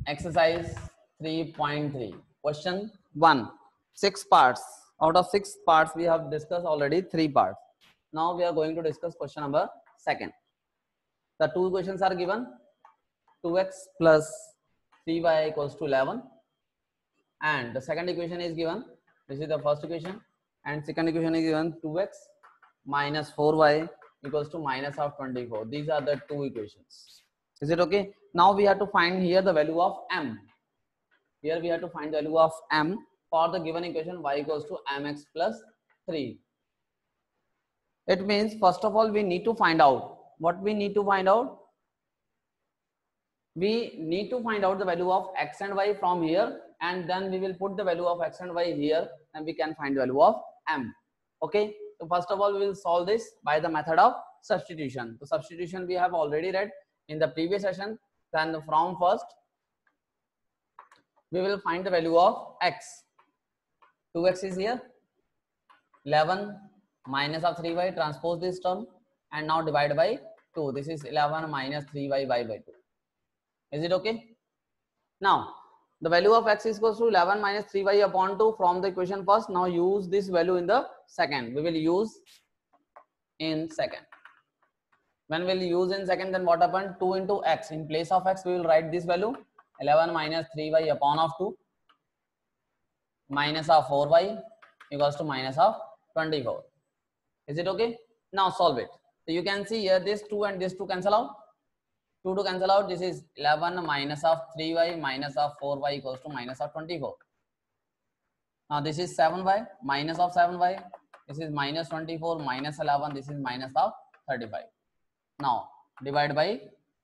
Exercise 3.3. Question 1. 6 parts. Out of 6 parts, we have discussed already 3 parts. Now we are going to discuss question number 2. The two equations are given. 2x plus 3y equals to 11. And the second equation is given. This is the first equation. And second equation is given 2x minus 4y equals to minus of 24. These are the two equations. Is it okay? Now we have to find here the value of m. Here we have to find the value of m for the given equation y equals to mx plus 3. It means first of all we need to find out. What we need to find out? We need to find out the value of x and y from here, and then we will put the value of x and y here, and we can find the value of m. Okay, so first of all we will solve this by the method of substitution. So substitution we have already read in the previous session. Then from first we will find the value of x. 2x is here, 11 minus of 3y, transpose this term, and now divide by 2. This is 11 minus 3y by 2. Is it okay? Now the value of x is equals to 11 minus 3y upon 2 from the equation first. Now use this value in the second. We will use in second. When we will use in second, then what happened? 2 into x. In place of x we will write this value, 11 minus 3y upon of 2 minus of 4y equals to minus of 24. Is it okay? Now solve it. So you can see here this 2 and this 2 cancel out. 2 to cancel out. This is 11 minus of 3y minus of 4y equals to minus of 24. Now this is 7y minus of 7y. This is minus 24 minus 11. This is minus of 35. Now divide by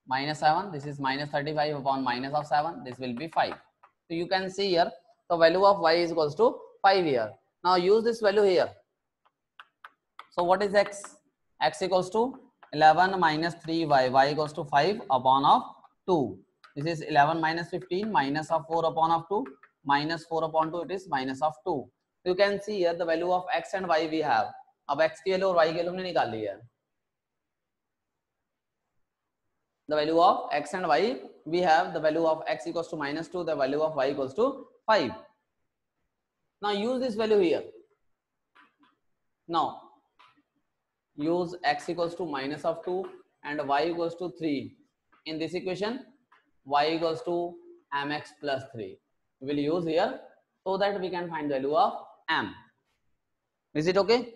minus 7. This is minus 35 upon minus of 7. This will be 5. So you can see here the value of y is equals to 5 here. Now use this value here. So what is x? X equals to 11 minus 3y, y equals to 5 upon of 2. This is 11 minus 15 minus of 4 upon of 2 minus 4 upon 2, it is minus of 2. You can see here the value of x and y we have. अब x की value और y की value हमने निकाल ली है. The value of x and y we have. The value of x equals to minus 2, the value of y equals to 5. Now use this value here. Now use x equals to minus of 2 and y equals to 3. In this equation, y equals to mx plus 3. We will use here so that we can find the value of m. Is it okay?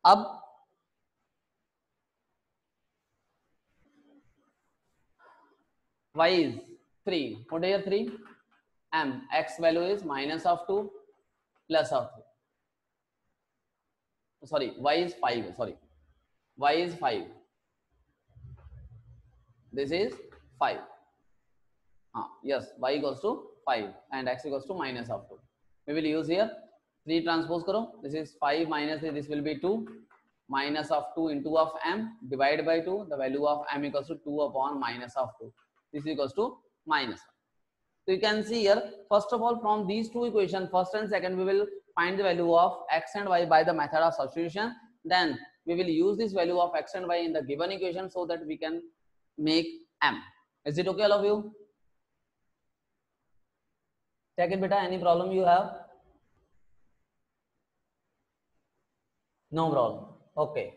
Ab y is 3. What is 3? M. X value is minus of 2 plus of 3. Sorry, y is 5. Sorry. Y is 5. This is 5. Yes, y equals to 5 and x equals to minus of 2. We will use here 3 transpose karo. This is 5 minus 3. This will be 2 minus of 2 into of m divided by 2. The value of m equals to 2 upon minus of 2. This is equals to minus 1. So you can see here, first of all, from these two equations, first and second, we will find the value of x and y by the method of substitution. Then we will use this value of x and y in the given equation so that we can make m. Is it okay, all of you? Check it, beta. Any problem you have? No problem. Okay.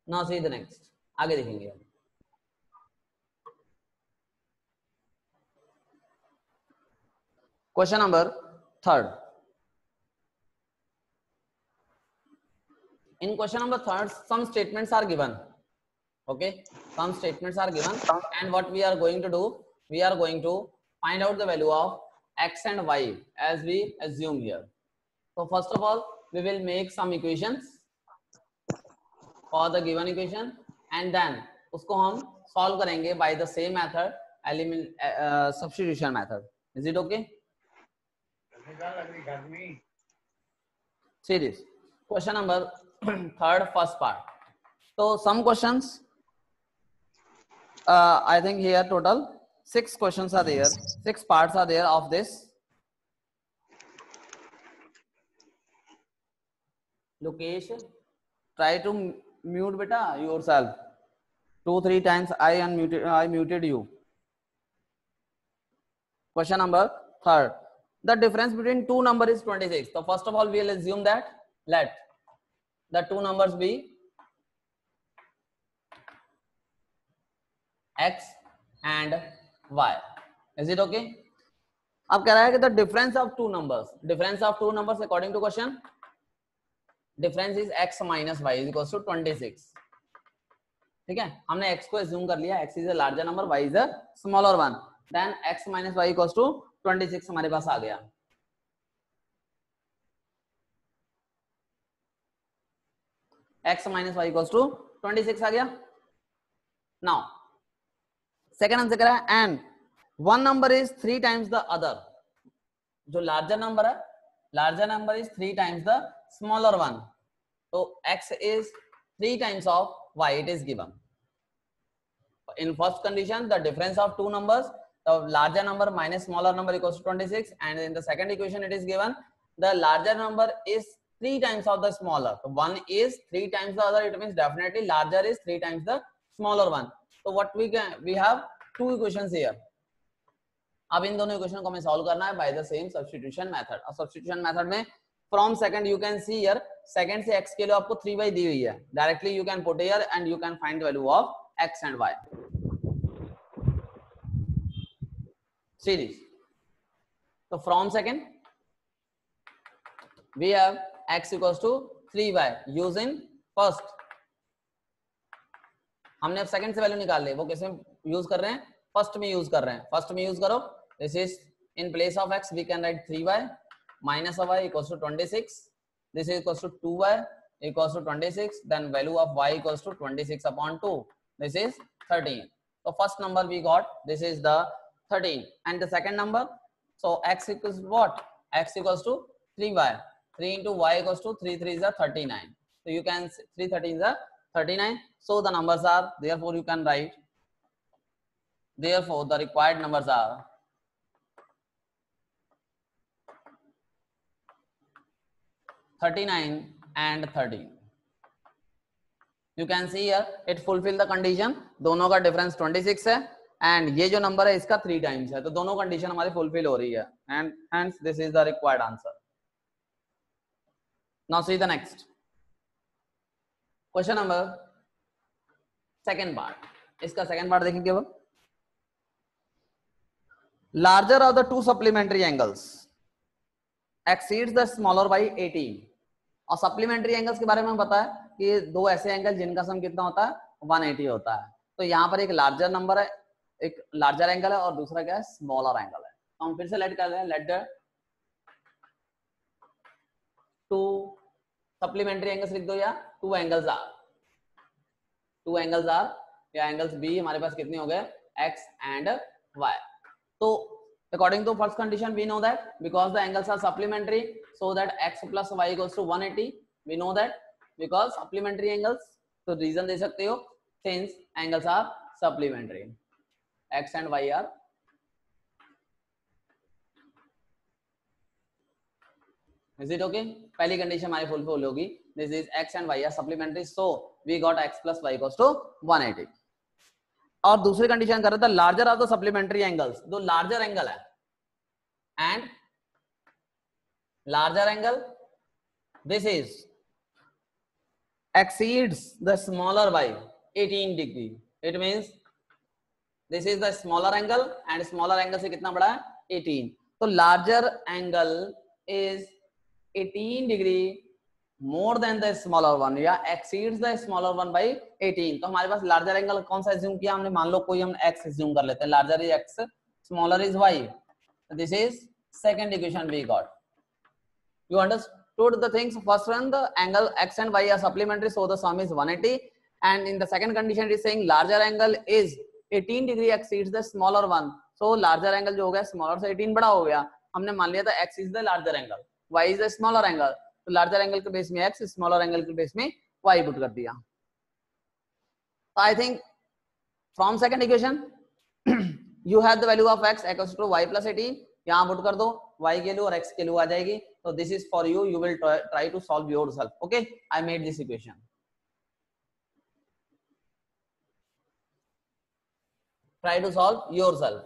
Now see the next. आगे देखेंगे. Question number 3. In question number 3, some statements are given. Okay, some statements are given, and what we are going to do, we are going to find out the value of x and y as we assume here. So first of all, we will make some equations for the given equation, and then उसको हम solve करेंगे by the same method, substitution method. Is it okay? See this question number 3, first part. So some questions, I think here total 6 questions are there, 6 parts are there of this. Lokesh, try to mute beta yourself 2-3 times. I muted you. Question number 3. The difference between two numbers is 26. So first of all, we will assume that let the two numbers be x and y. Is it okay? अब कह रहा है कि the difference of two numbers according to question, difference is x minus y is equals to 26. ठीक है, हमने x को assume कर लिया, x is a larger number, y is a smaller one, then x minus y equals to 26 हमारे पास आ गया. x minus y equals to 26 आ गया. Now second answer करा है and one number is 3 times the other. जो larger number है, larger number is 3 times the smaller one. So x is 3 times of y, it is given. In first condition, the difference of two numbers, the larger number minus smaller number equals to 26, and in the second equation it is given the larger number is 3 times of the smaller. So one is 3 times the other, it means definitely larger is 3 times the smaller one. So what we have two equations here. अब इन दोनों equation को हमें solve करना है by the same substitution method. अब substitution method में from second you can see here, second से x के लिए आपको 3y दी हुई है, directly you can put here and you can find value of x and y. Series. So from second we have x equals to 3y using first. हमने अब second से value निकाल ली, वो किस में यूज कर रहे हैं? फर्स्ट में यूज कर रहे हैं. फर्स्ट में यूज करो. This is in place of x we can write 3y minus of y equals to 26. This is equals to 2y equals to 26. Then value of y equals to 26 upon 2. This is 13. So first number we got, this is the 13, and the second number, so x equals what? X equals to 3y. 3 into y equals to 3 3 is a 39. So you can 3 13 is a 39. So the numbers are, therefore you can write, therefore the required numbers are 39 and 13. You can see here it fulfill the condition. दोनों का difference 26 है and ये जो number है इसका 3 times है, तो दोनों condition हमारी fulfill हो रही है and hence this is the required answer. Now see the next question number second part. इसका second part देखेंगे अब. Larger of the two supplementary angles exceeds the smaller by 18. और सप्लीमेंट्री एंगल्स के बारे में पता है कि दो ऐसे एंगल जिनका सम कितना होता है 180 होता है. तो यहाँ पर एक लार्जर नंबर है, एक लार्जर एंगल है और दूसरा क्या है स्मॉलर एंगल है. तो हम फिर से लेट कर रहे हैं, let the two supplementary angles लिख दो या टू एंगल्स आर या एंगल्स बी हमारे पास कितने हो गए x एंड y. तो according to first condition we know that because the angles are supplementary, so that x plus y equals to 180. We know that because supplementary angles, तो reason दे सकते हो since angles are supplementary, x and y are is it okay? पहली condition हमारी fulfil होगी, this is x and y are supplementary, so we got x plus y equals to 180. और दूसरी condition कर रहे थे larger of the supplementary angles, दो larger angle है and larger angle this is exceeds the smaller by 18 degree. It means this is the smaller angle and smaller angle से कितना बड़ा है 18. तो larger angle is 18 degree more than the smaller one या exceeds the smaller one by 18. तो हमारे पास larger angle कौन सा assume किया हमने, मान लो कोई हम x assume कर लेते हैं, larger is x, smaller is y. This is second equation we got. You understood the things. First one, the angle x and y are supplementary, so the sum is 180. And in the second condition, it is saying larger angle is 18 degree exceeds the smaller one. So larger angle जो हो गया smaller से 18 बड़ा हो गया. हमने मान लिया था x is the larger angle, y is the smaller angle. तो larger angle के बेस में x, smaller angle के बेस में y पुट कर दिया. So I think from second equation you have the value of x equals to y plus 18, यहाँ पुट कर दो y की वैल्यू और x की वैल्यू आ जाएगी. तो this is for you, you will try to solve yourself. Okay, I made this equation. Try to solve yourself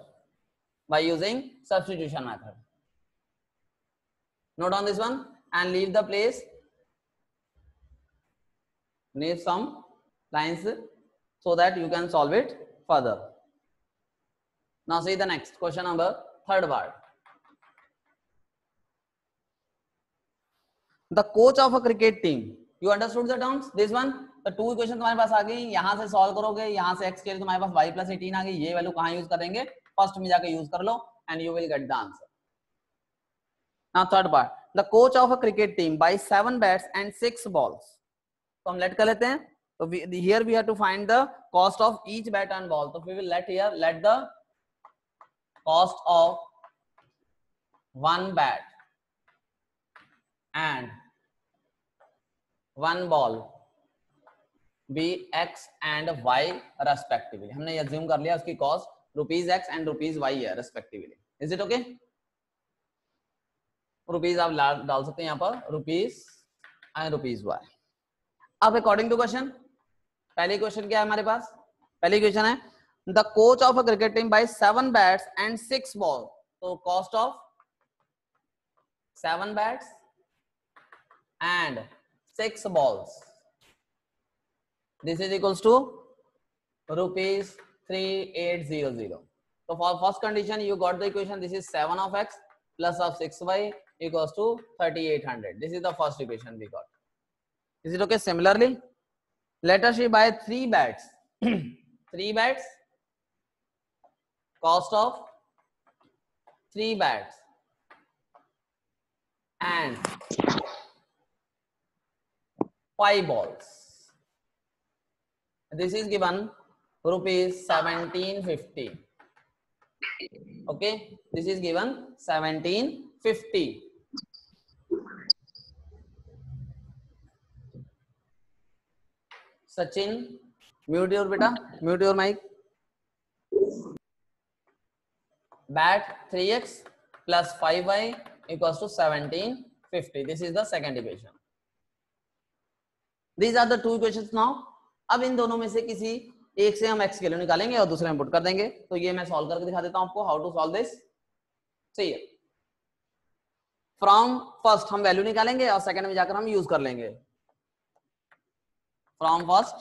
by using substitution method. Note on this one and leave the place. Leave some lines so that you can solve it further. Now see the next question number third part. The coach of a cricket team. You understood the terms? This one. तो two equation तुम्हारे पास आ गई, यहां से solve करोगे, यहां से x के लिए तुम्हारे पास y प्लस 18 आ गई. ये वैल्यू कहां यूज करेंगे? फर्स्ट में जाके यूज कर लो and you will get the answer. Now third part. The coach of a cricket team buy 7 bats and 6 balls. तो हम लेट कर लेते हैं. तो here we have to find the cost of each bat and ball. तो we will let here let the cost of one bat and one ball be x and y respectively. हमने assume कर लिया उसकी cost ₹x and ₹y है respectively. Is it okay? Rupees आप डाल सकते हैं यहाँ पर, रुपीज एंड ₹y. अब अकॉर्डिंग टू क्वेश्चन, पहले क्वेश्चन क्या है हमारे पास? पहले क्वेश्चन है the coach of a cricket team buy 7 bats and 6 ball. तो cost of 7 bats and 6 balls. This is equals to ₹3800. So for first condition you got the equation. This is 7 of x plus of 6y equals to 3800. This is the first equation we got. Is it okay? Similarly, let us buy 3 bats. 3 bats. Cost of 3 bats and 5 balls. This is given ₹1750. Okay, this is given 1750. Sachin, mute your beta, mute your mic. Bat 3x plus 5y equals to 1750. This is the second equation. These are the two equations now. अब इन दोनों में से किसी एक से हम x की value निकालेंगे और दूसरे में पुट कर देंगे. तो ये मैं सॉल्व करके दिखा देता हूं आपको हाउ टू सॉल्व दिस. सही है. फ्रॉम फर्स्ट हम वैल्यू निकालेंगे और सेकंड में जाकर हम यूज कर लेंगे. फ्रॉम फर्स्ट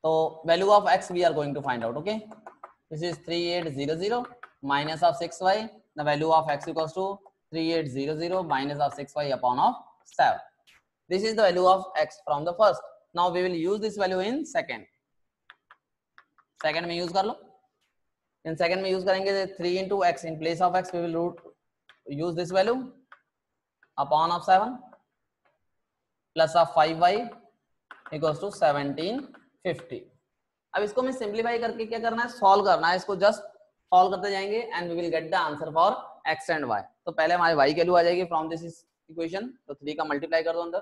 तो value of x we are going to find out. Okay, this is 3800 minus of 6y. The value of x equals to 3800 minus of 6y upon of 7. This is the value of x from the first. Now we will use this value in second. Second में use कर लो. In second में use करेंगे 3 into x. In place of x we will use this value upon of 7 plus of 5y equals to 1750. अब इसको मैं simplify करके क्या करना है? सॉल्व करना है. इसको जस्ट सॉल्व करते जाएंगे and we will get the answer for x and y. तो पहले हमारे y की वैल्यू आ जाएगी from this इक्वेशन. तो 3 का मल्टीप्लाई कर दो अंदर.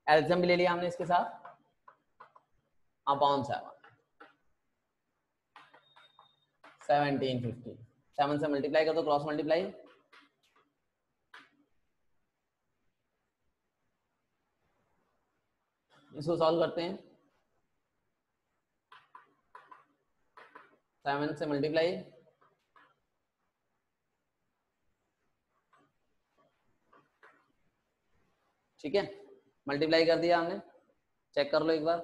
एल्सियम भी ले लिया हमने इसके साथ अपॉन 1750. 7 से मल्टीप्लाई कर दो, क्रॉस मल्टीप्लाई. इसको सॉल्व करते हैं. 7 से मल्टीप्लाई. ठीक है, मल्टीप्लाई कर दिया हमने. चेक कर लो एक बार.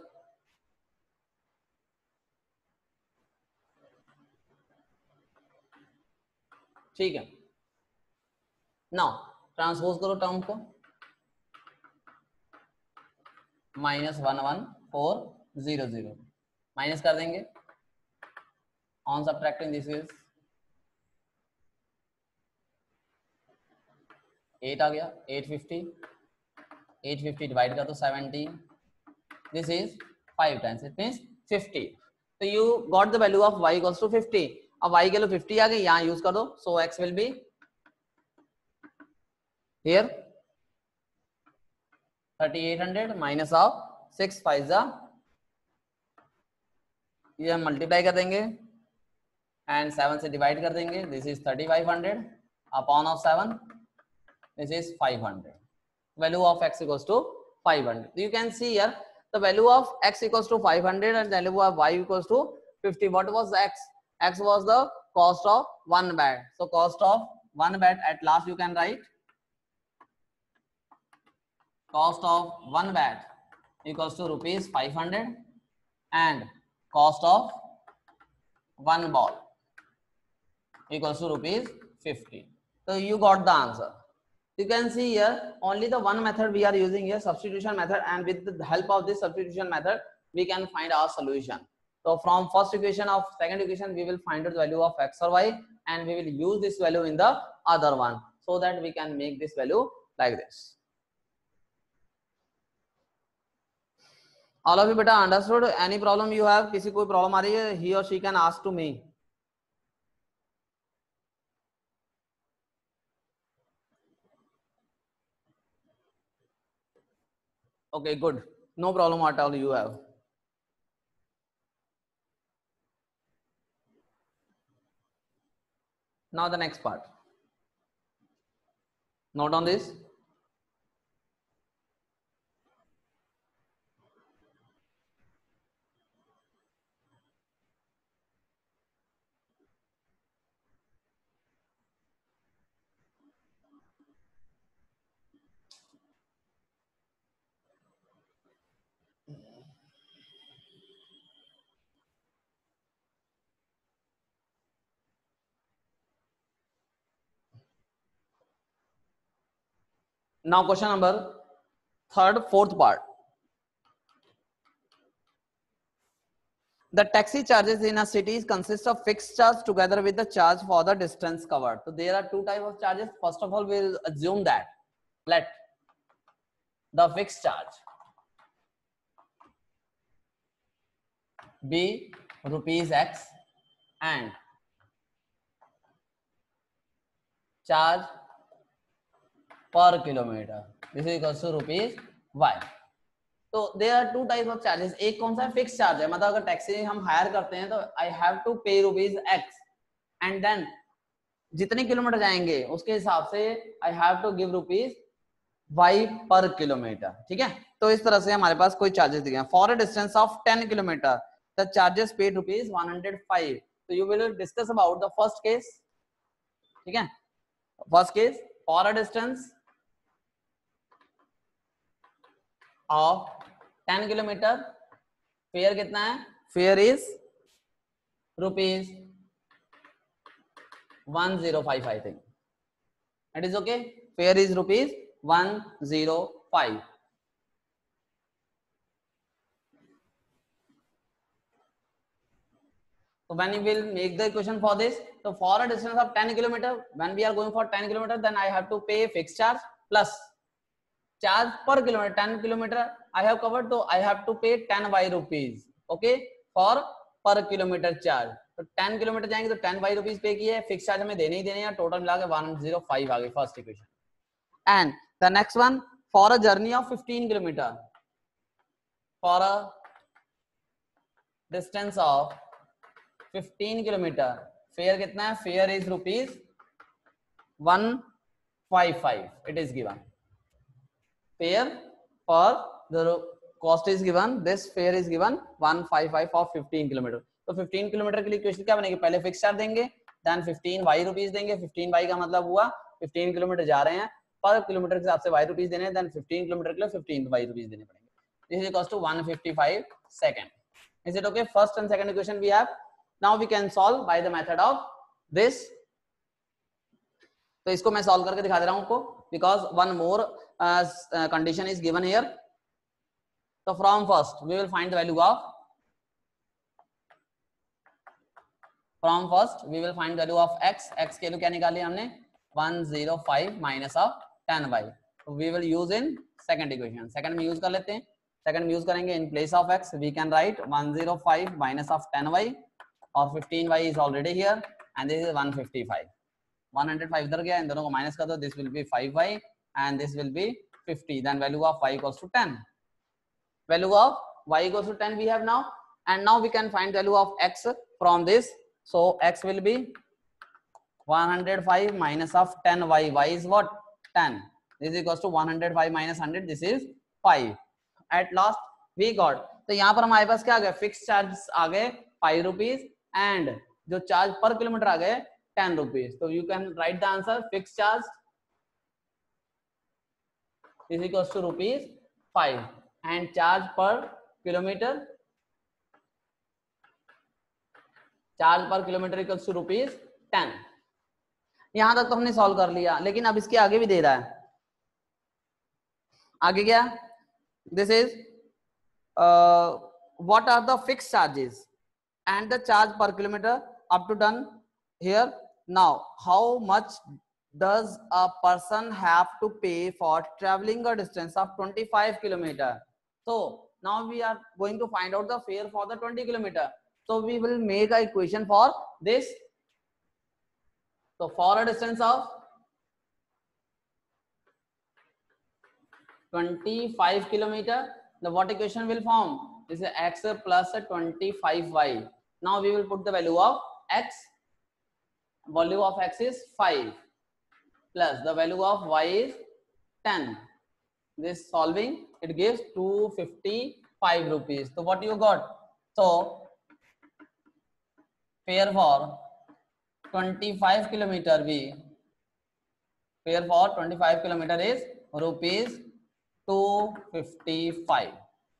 ठीक है. नाउ ट्रांसपोज करो टर्म को. -11400 माइनस कर देंगे. ऑन सबट्रैक्टिंग दिस इज 8 आ गया. 850 डिवाइड कर दो 17. This is 5 times, it means 50. तो you got the value of y equals to 50. अब y के लिए 50 आ गई, यहां यूज कर दो. सो x will be here 3800 minus of 6 5 जा, ये हम मल्टीप्लाई कर देंगे एंड 7 से डिवाइड कर देंगे. This is 3500 upon of 7, this is 500. Value of x equals to 500. You can see here the value of x equals to 500 and the value of y equals to 50. What was x? X was the cost of 1 bat. So cost of 1 bat, at last you can write cost of 1 bat equals to rupees 500 and cost of 1 ball equals to rupees 50. So you got the answer. You can see here only the one method we are using here, substitution method, and with the help of this substitution method we can find our solution. So from first equation of second equation we will find the value of x or y and we will use this value in the other one so that we can make this value like this. All of you beta understood? Any problem you have? किसी कोई problem आ रही है? He or she can ask to me. Okay, good. No problem at all you have. Now the next part. Note on this. Now question number third, fourth part. The taxi charges in a city consist of fixed charge together with the charge for the distance covered. So there are two types of charges. First of all, we'll assume that let the fixed charge be rupees x and charge per kilometer. This is equals to rupees y. तो there are two type of charges. एक कौन सा fix charge है, मतलब अगर taxi हम higher करते हैं तो I have to pay rupees X and then जितने किलोमीटर जाएंगे उसके हिसाब से I have to give rupees Y per kilometre. ठीक है, तो इस तरह से हमारे पास कोई चार्जेस दिए हैं. For a distance of 10 kilometre the charges paid rupees 105. तो you will discuss about the first case. ठीक है, first case for a distance of 10 kilometre fair कितना है, fair is rupees 105. I think it is okay. Fair is rupees 105. So when we will make the equation for this, so for a distance of 10 kilometer, when we are going for 10 kilometer, then I have to pay fixed charge plus charge per kilometer. 10 kilometer I have covered, so I have to pay 10 y rupees. Okay, for per kilometer charge. तो 10 kilometre जाएंगे तो 10 y rupees पे किए, fix charge हमें देने ही देने हैं. Total मिला के 105 आ गई first equation. And the next one for a journey of 15 kilometre for a distance of 15 kilometre fair कितना है, fair is rupees 155. It is given fare for the cost is given, this fare is given 155 for 15 kilometre. तो 15 kilometre के लिए equation क्या बनेगी, पहले fix charge देंगे then 15 y rupees देंगे. 15 y का मतलब हुआ 15 किलोमीटर जा रहे हैं, पर किलोमीटर के हिसाब से y रुपीस देने, देन 15 किलोमीटर के लिए 15 y रुपीस देने पड़ेंगे. This is equals to 155 second. Is it okay? First and second equation we have. Now we can solve by the method of this. तो इसको मैं सॉल्व करके दिखा दे रहा हूं आपको, because one more condition is given here. So from first we will find the value of, from first we will find the value of x. x के लिए क्या निकाली हमने 105 minus of 10y. So we will use in second equation. second में use कर लेते हैं. second में यूज करेंगे in place of x we can write 105 minus of 10y और 15y is already here and this is 155. 105 इधर गया, इन दोनों को माइनस कर दो, this will be 5y and this will be 50. Then value of y equals to 10. Value of y equals to 10 we have now, and now we can find value of x from this. So x will be 105 minus of 10y. Y is what? 10. This is equals to 105 minus 100. This is 5. At last we got. तो यहाँ पर हमारे पास क्या आ गया? Fix charge आ गए 5 rupees and जो charge पर kilometre आ गए 10 रुपीज. तो you can write the answer. Fix charge is equals to rupees 5 and charge per kilometer equals to rupees 10. यहां तक तो हमने सॉल्व कर लिया, लेकिन अब इसके आगे भी दे रहा है. आगे क्या? This is what are the fixed charges and the charge per kilometer up to done here. Now how much does a person have to pay for traveling a distance of 25 kilometer? So now we are going to find out the fare for the 20 kilometer. So we will make a equation for this. So for a distance of 25 kilometer, the what equation will form? This is x plus 25y. Now we will put the value of x. Value of x is 5 plus the value of y is 10. This solving, it gives 255 rupees. So what you got? So fare for 25 kilometer fare for 25 kilometer is rupees 255.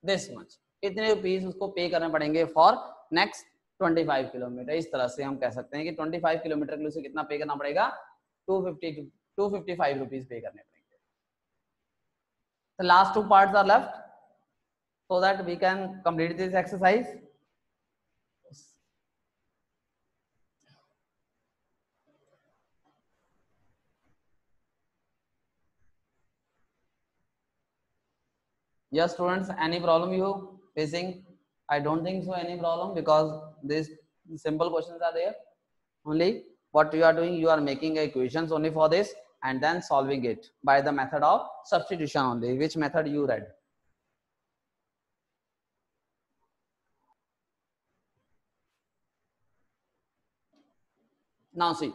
This much. कितने rupees उसको पे करने पड़ेंगे for next 25 kilometre. इस तरह से हम कह सकते हैं कि 25 किलोमीटर के लिए उसे कितना पे करना पड़ेगा? 255 रुपीस पे करने पड़ेंगे. The last two parts are left so that we can complete this exercise. Yes, students, any problem you facing? I don't think so any problem, because these simple questions are there. Only what you are doing, you are making equations only for this and then solving it by the method of substitution only. Which method you read? Now see,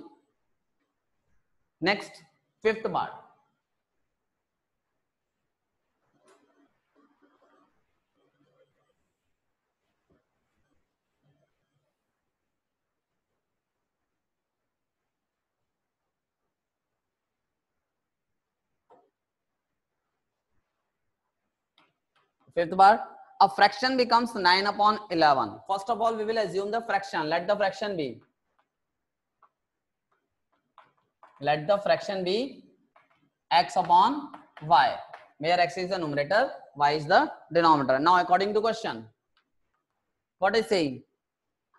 next fifth part. Fifth part, a fraction becomes 9 upon 11. First of all, we will assume the fraction. Let the fraction be. Let the fraction be x upon y, where x is the numerator, y is the denominator. Now according to question, what is saying?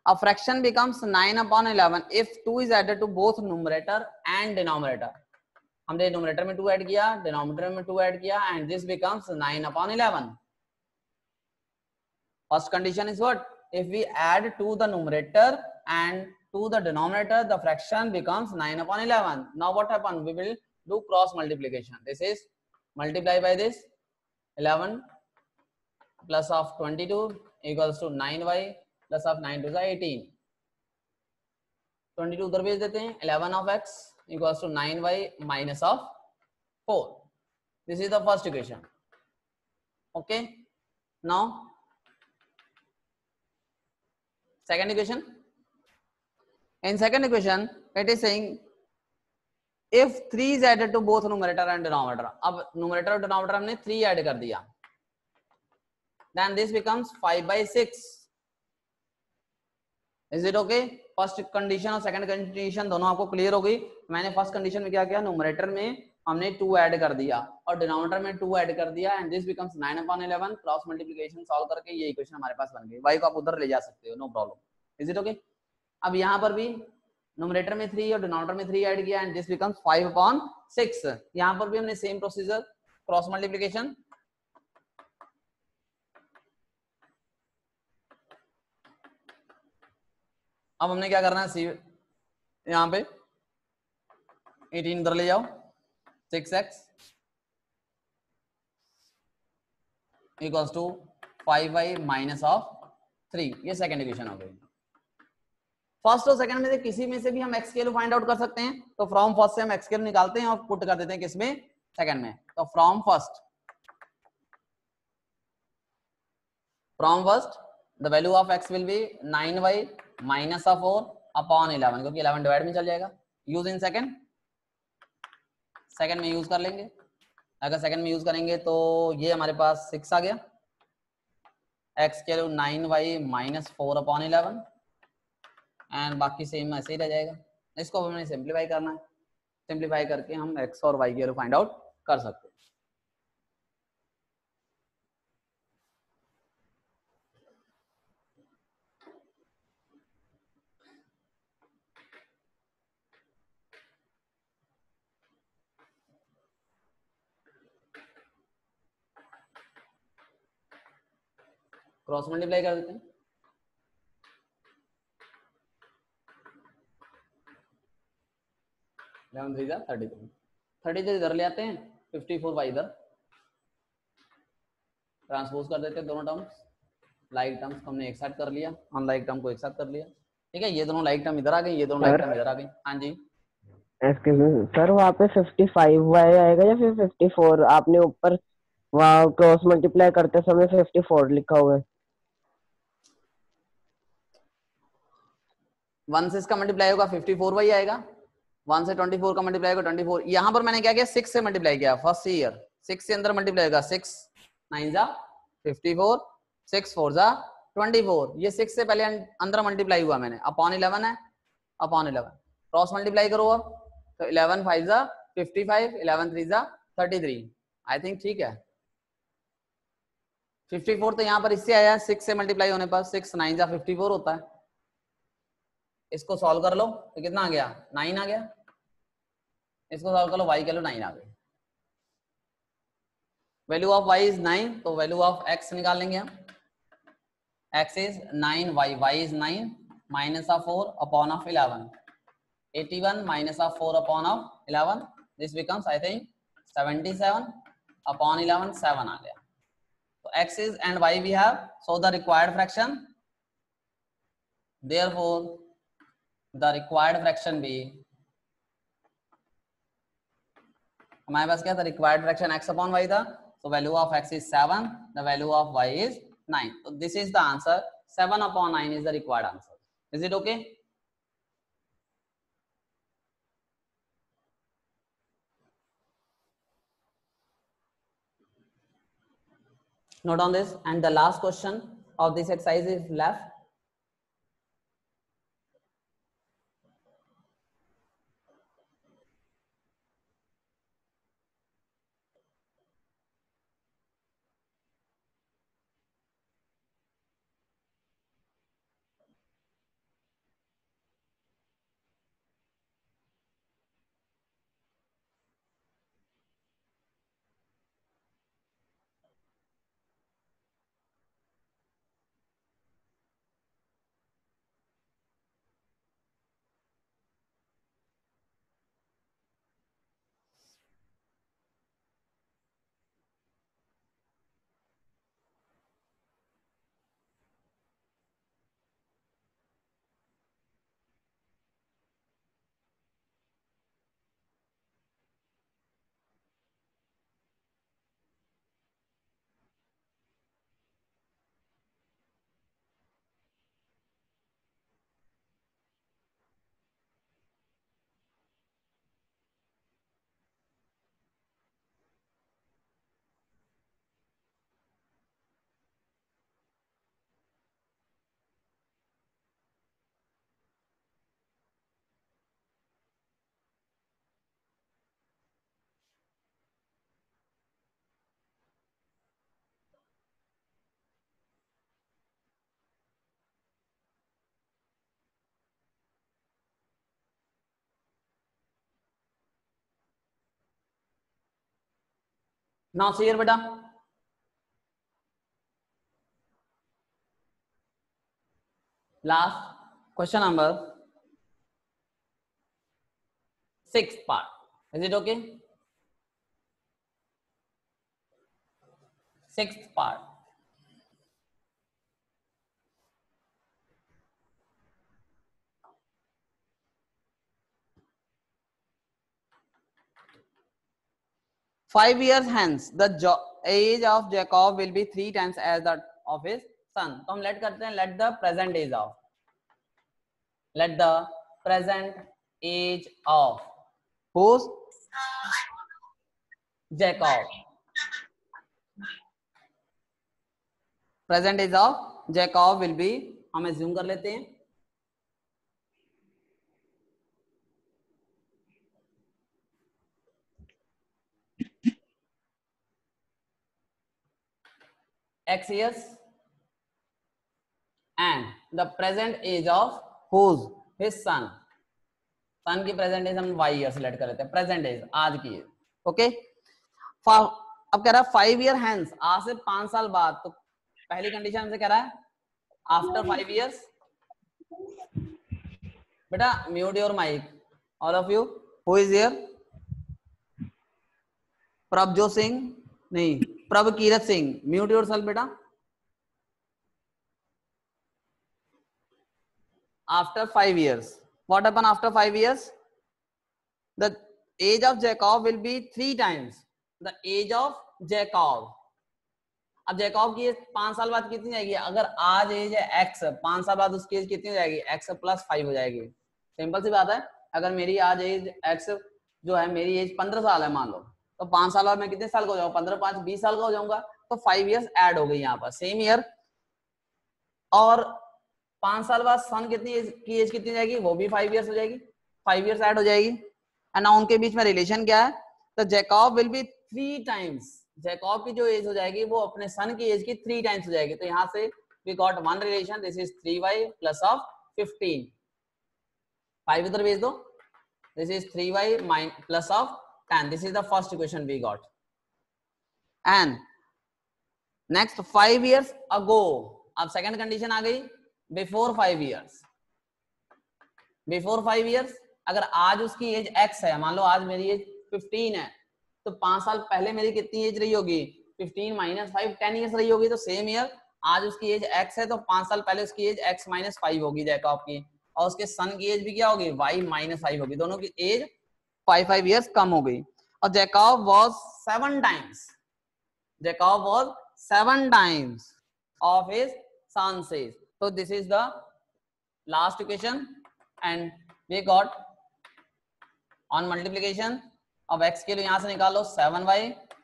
A fraction becomes 9 upon 11 if 2 is added to both numerator and denominator. हमने numerator में 2 add किया, denominator में 2 add किया, and this becomes 9 upon 11. First condition is what? If we add to the numerator and to the denominator, the fraction becomes 9 upon 11. Now what happens? We will do cross multiplication. This is multiply by this 11 plus of 22 equals to 9y plus of 9 to the 18. 22 उधर भेज देते हैं. 11 of x equals to 9y minus of 4. This is the first equation. Okay. Now second equation. In second equation, it is saying if 3 is added to both numerator and denominator. अब numerator और denominator हमने 3 add कर दिया. Then this becomes 5 by 6. Is it okay? First condition और second condition दोनों आपको clear हो गई. मैंने फर्स्ट कंडीशन में क्या किया? न्यूमरेटर में हमने 2 ऐड कर दिया और डिनोमिनेटर में 2 ऐड कर दिया and this becomes 9 upon 11. Cross multiplication solve करके ये इक्वेशन हमारे पास बन गई. y को आप उधर ले जा सकते हो, no problem. Is it okay? अब यहाँ पर भी न्यूमरेटर में 3 और डिनोमिनेटर में 3 ऐड किया एंड दिस बिकम्स 5 upon 6. यहाँ पर भी हमने सेम प्रोसीजर, क्रॉस मल्टीप्लिकेशन. अब हमने क्या करना है? यहाँ पे 18 इधर ले जाओ, 6x equals to 5y minus of 3। ये सेकंड इक्वेशन हो गई। फर्स्ट और सेकंड में से किसी में से भी हम एक्स की वैल्यू फाइंड आउट कर सकते हैं। तो फ्रॉम फर्स्ट से हम एक्स की वैल्यू निकालते हैं और पुट कर देते हैं किसमें, सेकंड में। तो from first the value of x will be 9y minus of 4 upon 11, क्योंकि 11 डिवाइड में चल जाएगा। यूज इन सेकंड, सेकंड में यूज कर लेंगे। अगर सेकंड में यूज करेंगे तो ये हमारे पास 6 आ गया, एक्स की value 9y minus 4 upon 11 and बाकी सेम ऐसे ही रह जाएगा। इसको हमें सिंप्लीफाई करना है, सिंप्लीफाई करके हम एक्स और वाई की वैल्यू फाइंड आउट कर सकते हैं। क्रॉस मल्टीप्लाई कर देते हैं। 11 3 33, 33 इधर ले आते हैं, 54 वाई इधर ट्रांसपोज कर देते हैं। दोनों टर्म्स, लाइक टर्म्स को हमने एक साथ कर लिया, अनलाइक टर्म को एक साथ कर लिया। ठीक है, ये दोनों लाइक टर्म इधर आ गई, ये दोनों लाइक टर्म इधर आ गई। हाँ जी सर वहाँ पे 55y आएगा या फिर 54? आपने ऊपर वहाँ क्रॉस मल्टीप्लाई करते समय 54 लिखा हुआ है। 1 से इसका मल्टीप्लाई होगा 54 वही आएगा, 1 से 24 का मल्टीप्लाई होगा 24। यहाँ पर मैंने क्या किया, 6 से मल्टीप्लाई किया फर्स्ट ईयर, 6 से अंदर मल्टीप्लाई होगा, 6 9 जा 54, 6 4 जा 24। ये 6 से पहले अंदर मल्टीप्लाई हुआ मैंने, अपॉन 11 है, अपॉन 11 क्रॉस मल्टीप्लाई करो अब, तो 11 5 जा 55, 11 3 जा 33। आई थिंक ठीक है। 54 तो यहाँ पर इससे आया, 6 से मल्टीप्लाई होने पर 6 9 जा 54 होता है। इसको सॉल्व कर लो तो कितना आ गया, 9 आ गया। इसको सॉल्व कर लो, y की वैल्यू 9 आ गई। वैल्यू ऑफ y इज 9, तो वैल्यू ऑफ x निकाल लेंगे हम। x is 9y, y is 9 minus of 4 upon of 11, 81 minus of 4 upon of 11, this becomes I think 77 upon 11, 7 आ गया। तो x is and y we have, so the required fraction, therefore the required fraction be, हमारे पास क्या था, required fraction x upon y था, so value of x is 7, the value of y is 9, so this is the answer, 7 upon 9 is the required answer. Is it okay? Note on this, and the last question of this exercise is left. Now see here beta, last question number 6th part, is it okay? 6th part. Five years hence, the age of Jacob will be 3 times as that of his son. तो हम let करते हैं, let the present age of, let the present age of whose? Jacob. Present age of Jacob will be, हम assume कर लेते हैं, x years, and the present age of whose? His son. सन की present as हम y year select कर लेते हैं, present as आज की, ओके। अब कह रहा है 5 ईयर हैंस, आज से 5 साल बाद, तो पहली कंडीशन से कह रहा है आफ्टर 5 इयर्स। बेटा mute your mic, all of you, who is here? Prabhjot Singh, नहीं, Prabhkirat Singh, mute yourself बेटा। After 5 years, what happened after 5 years? The age of Jacob will be 3 times the age of Jacob. अब Jacob की 5 साल बाद कितनी जाएगी? अगर आज एज है x, 5 साल बाद उसकी एज कितनी हो जाएगी? x + 5 हो जाएगी। सिंपल सी बात है, अगर मेरी आज एज x जो है, मेरी एज 15 साल है मान लो, तो 5 साल बाद मैं कितने साल का हो जाऊंगा? 15 5 20 साल का हो जाऊंगा, तो 5 years ऐड हो गई यहाँ पर, सेम ईयर। और 5 साल बाद सन कितनी एज कितनी जाएगी? वो भी 5 years हो जाएगी, 5 years ऐड हो जाएगी। एंड ना उनके बीच में रिलेशन क्या है? तो Jacob will be 3 times, Jacob की जो एज हो जाएगी वो अपने सन की एज की 3 times हो जाएगी। तो यहाँ से we got one relation, this is 3y plus of 15, 5 इधर भेज दो, this is 3y plus of 10, this is the first equation we got. And next 5 years ago, अब सेकंड कंडीशन आ गई, बिफोर 5 years, बिफोर 5 years, अगर आज उसकी as x है, मान लो आज मेरी एज 15 है, तो 5 साल पहले मेरी कितनी एज रही होगी? 15 - 5 10 years रही होगी। तो सेम ईयर, आज उसकी एज x है, तो 5 साल पहले उसकी एज x - 5 होगी जैकब की, और उसके सन की एज भी क्या होगी? y - 5 होगी, दोनों की एज 5 years कम हो गई। और Jacob was 7 times, Jacob was 7 times of his son's age. So this is the last equation, and we got on multiplication of x के लिए यहाँ से निकालो 7y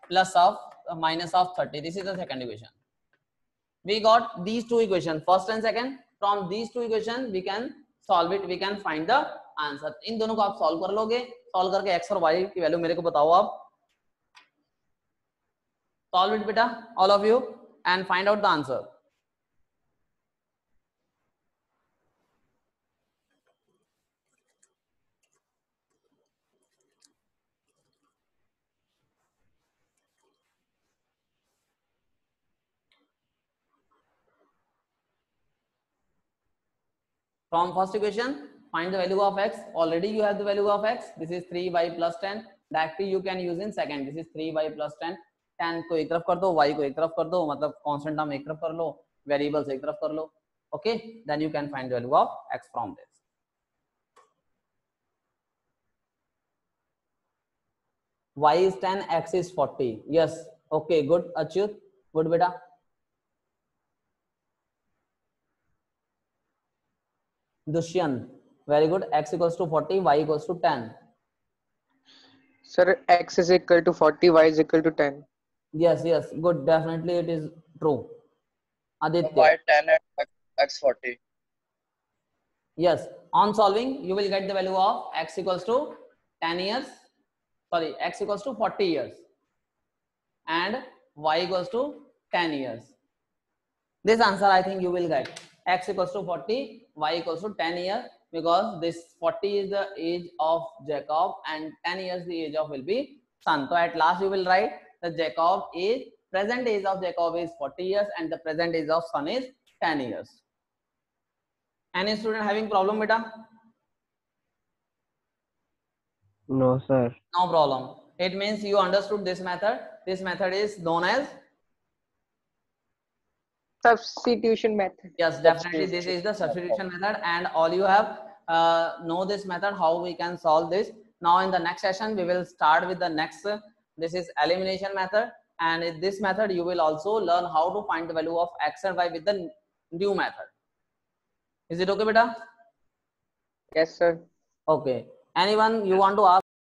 plus of minus of 30. This is the second equation. We got these two equations, first and second. From these two equations we can solve it, we can find the answer. इन दोनों को आप solve कर लोगे, solve करके x और y की value मेरे को बताओ आप। Solve it बेटा, all of you, and find out the answer. From first equation, find the value of x. Already you have the value of x. This is 3y plus 10. Directly you can use in second. This is 3y plus 10. 10 को एक तरफ कर दो, y को एक तरफ कर दो, मतलब constant टर्म एक तरफ कर लो, variables एक तरफ कर लो. Okay, then you can find the value of x from this. Y is 10, x is 40. Yes. Okay, good. Achyut, good beta. Dushyant, very good. X equals to 40, y equals to 10. Sir, x is equal to 40, y is equal to 10. Yes, yes, good. Definitely it is true. Aditya. Y 10 and x 40. Yes. On solving, you will get the value of x equals to 10 years. Sorry, x equals to 40 years. And y equals to 10 years. This answer I think you will get. X equals to 40, y equals to 10 years, because this 40 is the age of Jacob and 10 years the age of will be son. So at last you will write the Jacob age, present age of Jacob is 40 years and the present age of son is 10 years. Any student having problem beta? No sir. No problem. It means you understood this method. This method is known as Substitution method. Yes, definitely this is the substitution method, and all you have know this method, how we can solve this. Now in the next session we will start with the next this is elimination method, and in this method you will also learn how to find the value of x and y with the new method. Is it okay, beta? Yes, sir. Okay, anyone you want to ask?